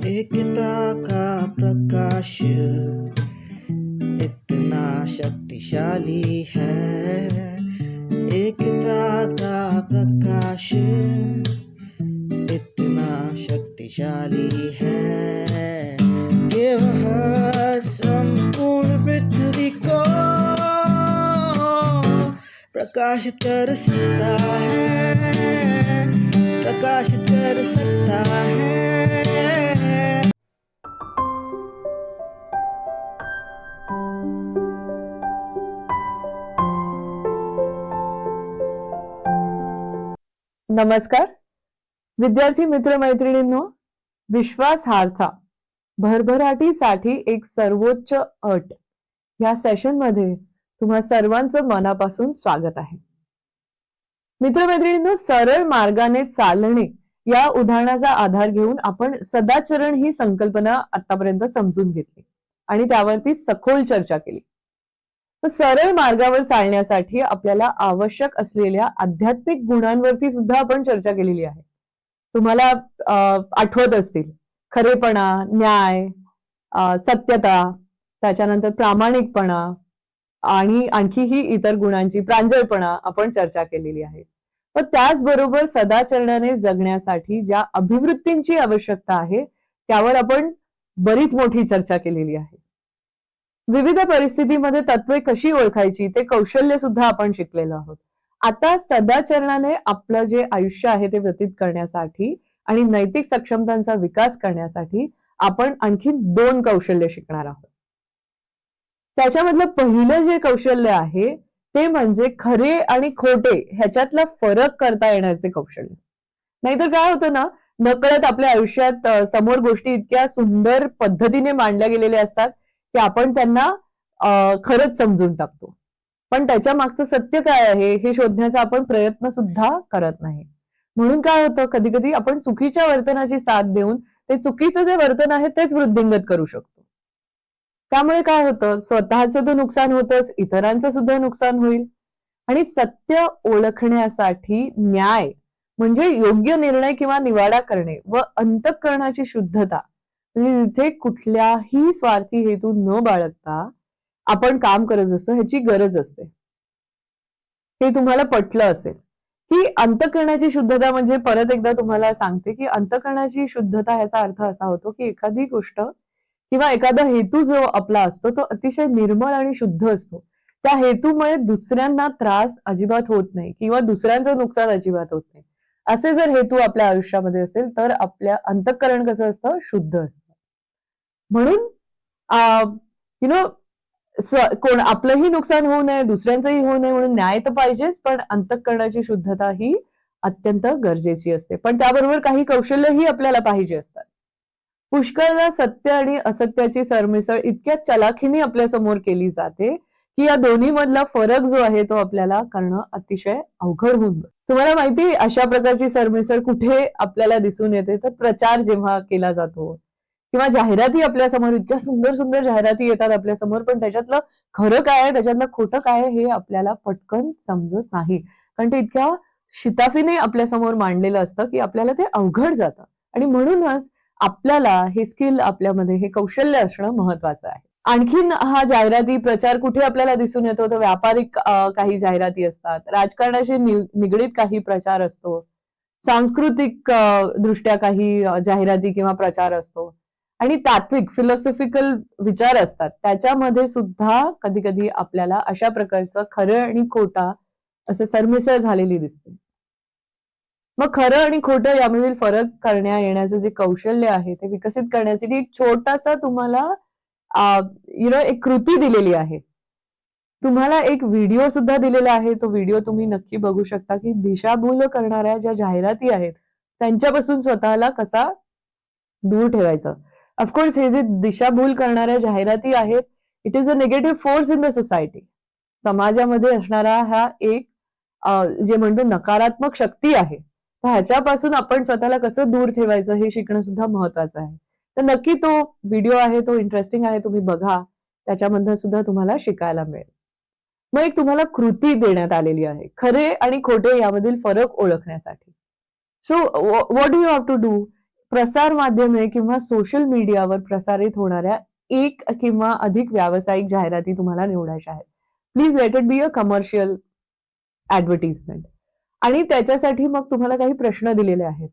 एकता का प्रकाश इतना शक्तिशाली है, एकता का प्रकाश इतना शक्तिशाली है कि वह संपूर्ण पृथ्वी को प्रकाशित कर सकता है, प्रकाशित कर सकता है। नमस्कार विद्यार्थी मित्र मैत्रिणींनो, विश्वासार्हता भरभराटीसाठी एक सर्वोच्च अट या सेशन मध्ये तुम्हा सर्वांचं मनापासून स्वागत आहे। मित्रमैत्रिणींनो, सरळ मार्गाने चालणे या उदाहरणाचा आधार घेऊन आपण सदाचरण ही संकल्पना आतापर्यंत समजून घेतली आणि त्यावरती सखोल चर्चा केली। सरळ मार्गावर चालण्यासाठी आपल्याला आवश्यक असलेल्या आध्यात्मिक गुणांवरती सुद्धा आपण चर्चा केलेली आहे। तुम्हाला आठवत असतील खरेपणा, न्याय, सत्यता, त्याच्यानंतर प्रामाणिकपणा आणि आणखीही इतर गुणांची प्रांजळपणा आपण चर्चा केलेली आहे। पण त्याचबरोबर सदाचरणाने जगण्यासाठी ज्या अभिवृत्तींची आवश्यकता आहे त्यावर आपण बरीच मोठी चर्चा केलेली आहे। विविध परिस्थितीमध्ये तत्वे कशी ओळखायची ते कौशल्य सुद्धा आपण शिकलेलो आहोत। आता सदाचरणाने आपलं जे आयुष्य आहे ते व्यतीत करण्यासाठी आणि नैतिक सक्षमतांचा विकास करण्यासाठी आपण आणखी 2 कौशल्य शिकणार आहोत। त्याच्यामधलं पहिलं जे कौशल्य आहे ते म्हणजे खरे आणि खोटे ह्याच्यातला फरक करता येण्याचे कौशल्य। नाहीतर काय होतं ना, नकळत आपल्या आयुष्यात समोर गोष्टी इतक्या सुंदर पद्धतीने मांडल्या गेलेल्या असतात की आपण त्यांना खरंच समजून टाकतो, पण त्याच्या मागचं सत्य काय आहे हे शोधण्याचा आपण प्रयत्न सुद्धा करत नाही। म्हणून काय होतं, कधी कधी आपण चुकीच्या वर्तनाची साथ देऊन ते चुकीचं जे वर्तन आहे तेच वृद्धिंगत करू शकतो। त्यामुळे काय होतं, स्वतःचं तर नुकसान होतंच, इतरांचं सुद्धा नुकसान होईल। आणि सत्य ओळखण्यासाठी न्याय म्हणजे योग्य निर्णय किंवा निवाडा करणे व अंतःकरणाची शुद्धता, म्हणजे जिथे कुठल्याही स्वार्थी हेतू न बाळगता आपण काम करत असतो ह्याची गरज असते। हे तुम्हाला पटलं असेल की अंतःकरणाची शुद्धता म्हणजे, परत एकदा तुम्हाला सांगते की अंतःकरणाची शुद्धता ह्याचा अर्थ असा होतो की एखादी गोष्ट किंवा एखादा हेतू जो आपला असतो तो अतिशय निर्मळ आणि शुद्ध असतो। त्या हेतूमुळे दुसऱ्यांना त्रास अजिबात होत नाही किंवा दुसऱ्यांचं नुकसान अजिबात होत नाही। असे जर हेतू आपल्या आयुष्यामध्ये असेल तर आपल्या अंतःकरण कसं असतं, शुद्ध असतं। म्हणून यु नो कोण आपलंही नुकसान होऊ नये, दुसऱ्यांचंही होऊ नये म्हणून न्याय तर पाहिजेच, पण अंतःकरणाची शुद्धता ही अत्यंत गरजेची असते। पण त्याबरोबर काही कौशल्यही आपल्याला पाहिजे असतात। पुष्कळदा सत्य आणि असत्याची सरमिसळ इतक्या चलाखीने आपल्या समोर केली जाते की या दोन्ही मधला फरक जो आहे तो आपल्याला करणं अतिशय अवघड होऊन बसतं। तुम्हाला माहिती अशा प्रकारची सरमिसळ कुठे आपल्याला दिसून येते, तर प्रचार जेव्हा केला जातो किंवा जाहिराती आपल्या समोर, इतक्या सुंदर सुंदर जाहिराती येतात आपल्या समोर, पण त्याच्यातलं खरं काय आहे, त्याच्यातलं खोटं काय आहे हे आपल्याला पटकन समजत नाही, कारण ते इतक्या शिताफीने आपल्या समोर मांडलेलं असतं की आपल्याला ते अवघड जातं। आणि म्हणूनच आपल्याला हे स्किल, आपल्यामध्ये हे कौशल्य असणं महत्वाचं आहे। आणखीन हा जाहिराती प्रचार कुठे आपल्याला दिसून येतो, तर व्यापारिक काही जाहिराती असतात, राजकारणाशी निगडीत काही प्रचार असतो, सांस्कृतिक दृष्ट्या काही जाहिराती किंवा प्रचार असतो, आणि तात्विक फिलॉसॉफिकल विचार असतात, त्याच्यामध्ये सुद्धा कधी कधी आपल्याला अशा प्रकारचं खरं आणि खोटा असं सरमिसळ झालेली दिसते। मग खरं आणि खोटं यामधील फरक करण्या येण्याचं जे कौशल्य आहे ते विकसित करण्यासाठी एक छोटासा तुम्हाला एक कृती दिलेली आहे। तुम्हाला एक व्हिडिओ सुद्धा दिलेला आहे, तो व्हिडिओ तुम्ही नक्की बघू शकता की दिशाभूल करणाऱ्या ज्या जाहिराती आहेत त्यांच्यापासून स्वतःला कसा दूर ठेवायचं। ऑफकोर्स हे जे दिशाभूल करणाऱ्या जाहिराती आहेत, it is a negative force in the society. समाजामध्ये असणारा हा एक जे म्हणतो नकारात्मक शक्ती आहे, तर ह्याच्यापासून आपण स्वतःला कसं दूर ठेवायचं हे शिकणं सुद्धा महत्वाचं आहे। तर नक्की तो व्हिडिओ आहे, तो इंटरेस्टिंग आहे, तुम्ही बघा, त्याच्यामधून सुद्धा तुम्हाला शिकायला मिळेल। मग एक तुम्हाला कृती देण्यात आलेली आहे खरे आणि खोटे यामधील फरक ओळखण्यासाठी। So what do you have to do? प्रसार माध्यमे किंवा सोशल मीडियावर प्रसारित होणाऱ्या एक किंवा अधिक व्यावसायिक जाहिराती तुम्हाला निवडायच्या आहेत. Please let it be a commercial advertisement. आणि त्याच्यासाठी मग तुम्हाला काही प्रश्न दिलेले आहेत.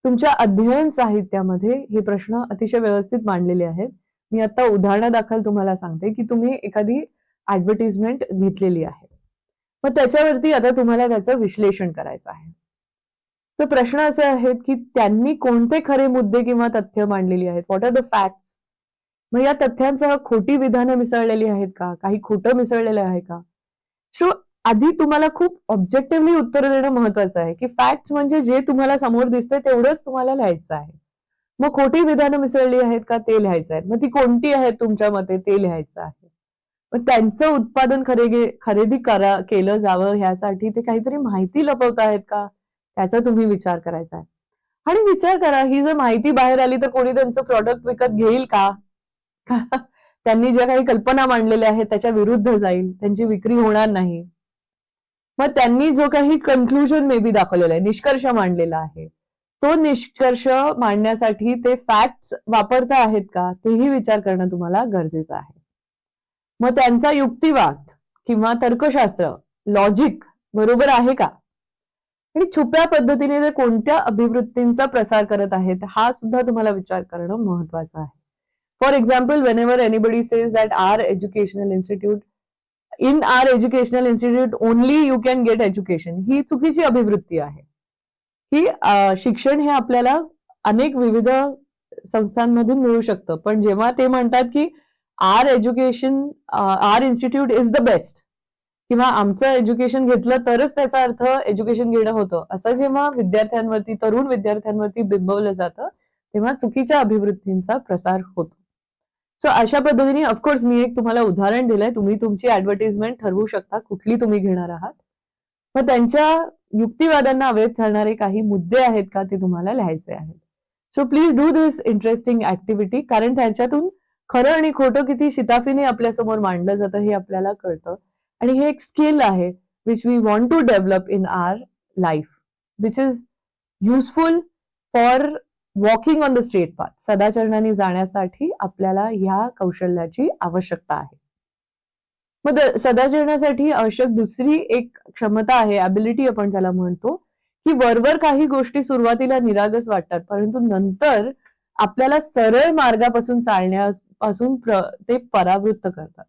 तुमच्या अध्ययन साहित्यामध्ये हे प्रश्न अतिशय व्यवस्थित मांडलेले आहेत. मी आता उदाहरणादाखल तुम्हाला सांगते की तुम्ही एखादी ऍडव्हर्टिजमेंट घेतलेली आहे. मग त्याच्यावरती आता तुम्हाला त्याचं विश्लेषण करायचं आहे. तर प्रश्न असे आहेत की त्यांनी कोणते खरे मुद्दे किंवा तथ्य मांडलेली आहेत? What are the facts? मग या तथ्यांसह खोटी विधानं मिसळलेली आहेत का? काही खोटं मिसळलेलं आहे का? सो आधी तुम्हाला खूप ऑब्जेक्टिव्हली उत्तर देणं महत्वाचं आहे की फॅक्ट्स म्हणजे जे तुम्हाला समोर दिसतंय तेवढंच तुम्हाला लिहायचं आहे. मग खोटी विधानं मिसळली आहेत का ते लिहायचं आहे. मग ती कोणती आहेत तुमच्या मते ते लिहायचं आहे. मग त्यांचं उत्पादन खरेदी केलं जावं ह्यासाठी ते काहीतरी माहिती लपवत आहेत का? त्याचा तुम्ही विचार करायचा आहे. आणि विचार करा ही जर माहिती बाहेर आली तर कोणी त्यांचं प्रॉडक्ट विकत घेईल का? त्यांनी ज्या काही कल्पना मांडलेल्या आहेत त्याच्या विरुद्ध जाईल, त्यांची विक्री होणार नाही. मग त्यांनी जो काही कन्क्लुजन मे बी दाखवलेला आहे, निष्कर्ष मांडलेला आहे, तो निष्कर्ष मांडण्यासाठी ते फॅक्ट्स वापरता आहेत का तेही विचार करणं तुम्हाला गरजेचं आहे. मग त्यांचा युक्तिवाद किंवा तर्कशास्त्र, लॉजिक बरोबर आहे का? आणि छुप्या पद्धतीने ते कोणत्या अभिवृत्तींचा प्रसार करत आहेत हा सुद्धा तुम्हाला विचार करणं महत्वाचं आहे. For example, whenever anybody says that our educational institute, in our educational institute only you can get education, ही चुकीची अभिवृत्ती आहे. की शिक्षण हे आपल्याला अनेक विविध संस्थांमधून मिळू शकतं, पण जेव्हा ते म्हणतात की our education, our institute is the best किंवा आमचं एज्युकेशन घेतलं तरच त्याचा अर्थ एज्युकेशन घेणं होतं, असं जेव्हा विद्यार्थ्यांवरती, तरुण विद्यार्थ्यांवरती बिंबवलं जातं तेव्हा चुकीच्या अभिवृत्तींचा प्रसार होतो. सो अशा पद्धतीने ऑफकोर्स मी एक तुम्हाला उदाहरण दिलंय. तुम्ही तुमची ऍडव्हर्टिजमेंट ठरवू शकता कुठली तुम्ही घेणार आहात. मग त्यांच्या युक्तिवादांना अवैध ठरणारे काही मुद्दे आहेत का ते तुम्हाला लिहायचे आहेत. So please do this interesting activity, कारण त्याच्यातून खरं आणि खोटं किती शिताफीने आपल्यासमोर मांडलं जातं हे आपल्याला कळतं. आणि हे एक स्किल आहे which we want to develop in our life, which is useful for walking on the straight path. सदाचरणाने जाण्यासाठी आपल्याला ह्या कौशल्याची आवश्यकता आहे. मग सदाचरणासाठी आवश्यक दुसरी एक क्षमता आहे, ॲबिलिटी आपण त्याला म्हणतो, की वरवर काही गोष्टी सुरुवातीला निरागस वाटतात, परंतु नंतर आपल्याला सरळ मार्गापासून चालण्यापासून ते परावृत्त करतात.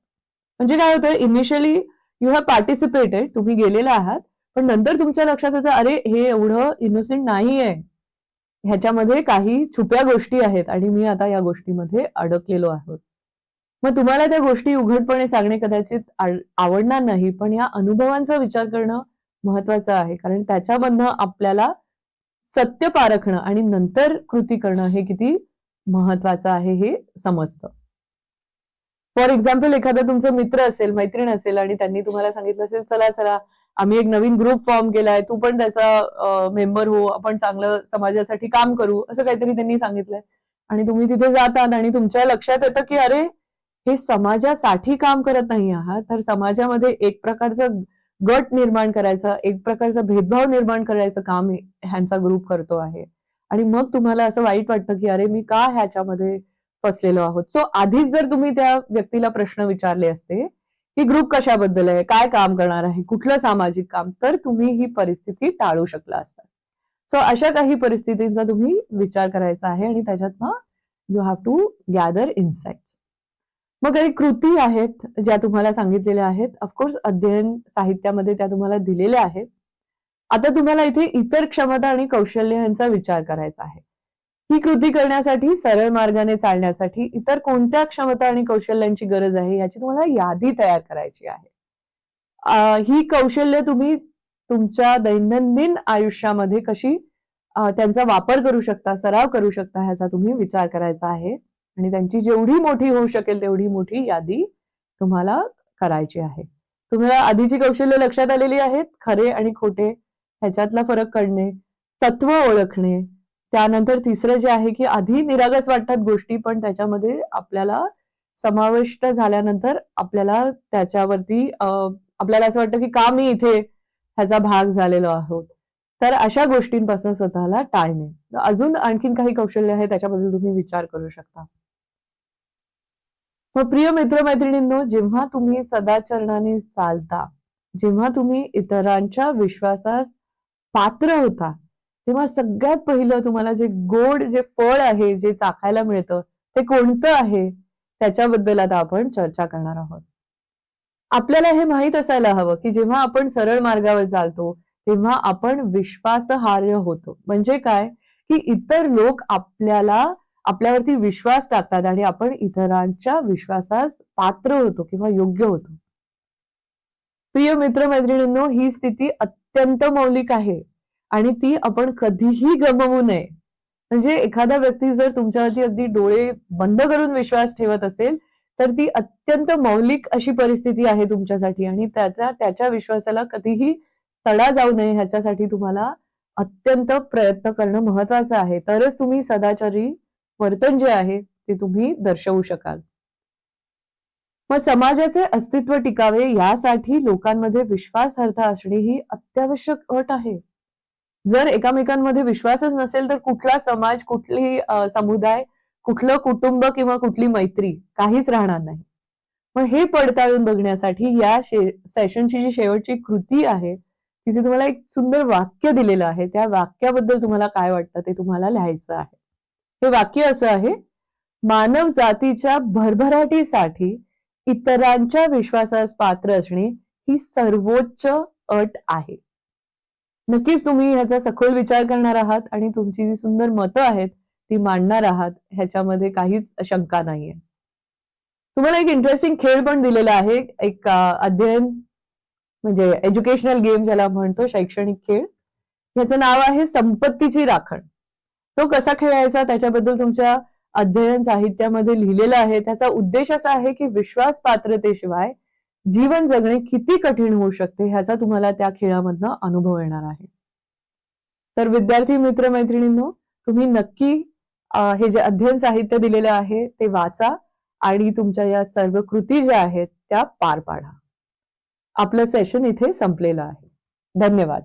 म्हणजे काय होतं, इनिशियली यू हॅव पार्टिसिपेटेड, तुम्ही गेलेला आहात, पण नंतर तुमच्या लक्षात येतं अरे हे एवढं इनोसेंट नाहीये, ह्याच्यामध्ये काही छुप्या गोष्टी आहेत आणि मी आता या गोष्टीमध्ये अडकलेलो आहोत. मग तुम्हाला त्या गोष्टी उघडपणे सांगणे कदाचित आवडणार नाही, पण या अनुभवांचा विचार करणं महत्वाचं आहे, कारण त्याच्यामधनं आपल्याला सत्य पारखणं आणि नंतर कृती करणं हे किती महत्वाचं आहे हे समजतं. फॉर एक्झाम्पल, एखादा तुमचा मित्र असेल, मैत्रीण असेल आणि त्यांनी तुम्हाला सांगितलं असेल चला चला आम्ही एक नवीन ग्रुप फॉर्म केलाय, तू पण त्याचा मेंबर हो, आपण चांगलं समाजासाठी काम करू, असं काहीतरी त्यांनी सांगितलंय. आणि तुम्ही तिथे जातात आणि तुमच्या लक्षात येतं की अरे हे समाजासाठी काम करत नाही आहात, तर समाजामध्ये एक प्रकारचं गट निर्माण करायचं, एक प्रकारचा भेदभाव निर्माण करायचं काम ह्यांचा ग्रुप करतो आहे. आणि मग तुम्हाला असं वाईट वाटतं की अरे मी का ह्याच्यामध्ये फसलेलो आहोत. सो आधीच जर तुम्ही त्या व्यक्तीला प्रश्न विचारले असते की ग्रुप कशाबद्दल आहे, काय काम करणार आहे, कुठलं सामाजिक काम, तर तुम्ही ही परिस्थिती टाळू शकला असता. सो अशा काही परिस्थितींचा तुम्ही विचार करायचा आहे आणि त्याच्यातनं you have to gather insights. मग काही कृती आहेत ज्या तुम्हाला सांगितलेल्या आहेत, ऑफकोर्स अध्ययन साहित्यामध्ये त्या तुम्हाला दिलेल्या आहेत. आता तुम्हाला इथे इतर क्षमता आणि कौशल्य यांचा विचार करायचा आहे. ही कृती करण्यासाठी, सरळ मार्गाने चालण्यासाठी इतर कोणत्या क्षमता आणि कौशल्यांची गरज आहे याची तुम्हाला यादी तयार करायची आहे. ही कौशल्य तुम्ही तुमच्या दैनंदिन आयुष्यामध्ये कशी त्यांचा वापर करू शकता, सराव करू शकता ह्याचा तुम्ही विचार करायचा आहे. आणि त्यांची जेवढी मोठी होऊ शकेल तेवढी मोठी यादी तुम्हाला करायची आहे. तुम्हाला आधीची कौशल्य लक्षात आलेली आहेत, खरे आणि खोटे ह्याच्यातला फरक कळणे, तत्व ओळखणे. त्यानंतर तिसरं जे आहे की आधी निरागस वाटतात गोष्टी, पण त्याच्यामध्ये आपल्याला समाविष्ट झाल्यानंतर आपल्याला त्याच्यावरती आपल्याला असं वाटतं की का मी इथे ह्याचा भाग झालेलो आहोत. तर अशा गोष्टींपासून स्वतःला टाळणे. अजून आणखीन काही कौशल्य आहे त्याच्याबद्दल तुम्ही विचार करू शकता. मग प्रिय मित्रमैत्रिणींनो, जेव्हा तुम्ही सदाचरणाने चालता, जेव्हा तुम्ही इतरांच्या विश्वासास पात्र होता, तेव्हा सगळ्यात पहिलं तुम्हाला जे गोड जे फळ आहे, जे चाखायला मिळतं, ते कोणतं आहे? त्याच्याबद्दल आता आपण चर्चा करणार आहोत. आपल्याला हे माहीत असायला हवं, की जेव्हा आपण सरळ मार्गावर चालतो, तेव्हा आपण विश्वासार्ह होतो. म्हणजे काय? की इतर लोक आपल्यावरती विश्वास टाकतात आणि आपण इतरांच्या विश्वासास पात्र होतो किंवा योग्य होतो. प्रिय मित्र-मैत्रिणींनो, ही स्थिती अत्यंत मौलिक आहे आणि ती आपण कधीही गमावू नये. म्हणजे एखादा व्यक्ती जर तुमच्यावरती अगदी डोळे बंद करून विश्वास ठेवत असेल, तर ती अत्यंत मौलिक अशी परिस्थिती आहे तुमच्यासाठी आणि त्याच्या विश्वासाला कधीही तडा जाऊ नये ह्याच्यासाठी तुम्हाला अत्यंत प्रयत्न करणं महत्वाचं आहे. तरच तुम्ही सदाचारी वर्तन जे आहे ते तुम्ही दर्शवू शकाल. मग समाजाचे अस्तित्व टिकावे यासाठी लोकांमध्ये विश्वासार्हता असणे ही अत्यावश्यक अट आहे. जर एकमेकांमध्ये विश्वासच नसेल तर कुठला समाज, कुठली समुदाय, कुठलं कुटुंब किंवा कुठली मैत्री काहीच राहणार नाही. मग हे पडताळून बघण्यासाठी या सेशनची जी शेवटची कृती आहे, तिथे तुम्हाला एक सुंदर वाक्य दिलेलं आहे. त्या वाक्याबद्दल तुम्हाला काय वाटतं ते तुम्हाला लिहायचं आहे. हे वाक्य असं आहे, मानव जातीच्या भरभराटीसाठी इतरांच्या विश्वासास पात्र असणे ही सर्वोच्च अट आहे. नक्कीच तुम्ही ह्याचा सखोल विचार करणार आहात आणि तुमची जी सुंदर मतं आहेत ती मांडणार आहात, ह्याच्यामध्ये काहीच शंका नाहीये. तुम्हाला एक इंटरेस्टिंग खेळ पण दिलेला आहे, एक अध्ययन म्हणजे एज्युकेशनल गेम ज्याला म्हणतो, शैक्षणिक खेळ. ह्याचं नाव आहे संपत्तीची राखण. तो कसा खेळायचा त्याच्याबद्दल तुमच्या अध्ययन साहित्यामध्ये लिहिलेलं आहे. त्याचा उद्देश असा आहे की विश्वास पात्रतेशिवाय जीवन जगणे किती कठीण होऊ शकते ह्याचा तुम्हाला त्या खेळामधनं अनुभव येणार आहे. तर विद्यार्थी मित्र-मैत्रिणींनो, तुम्ही नक्की हे जे अध्ययन साहित्य दिलेलं आहे ते वाचा आणि तुमच्या या सर्व कृती ज्या आहेत त्या पार पाडा. आपलं सेशन इथे संपलेलं आहे. धन्यवाद.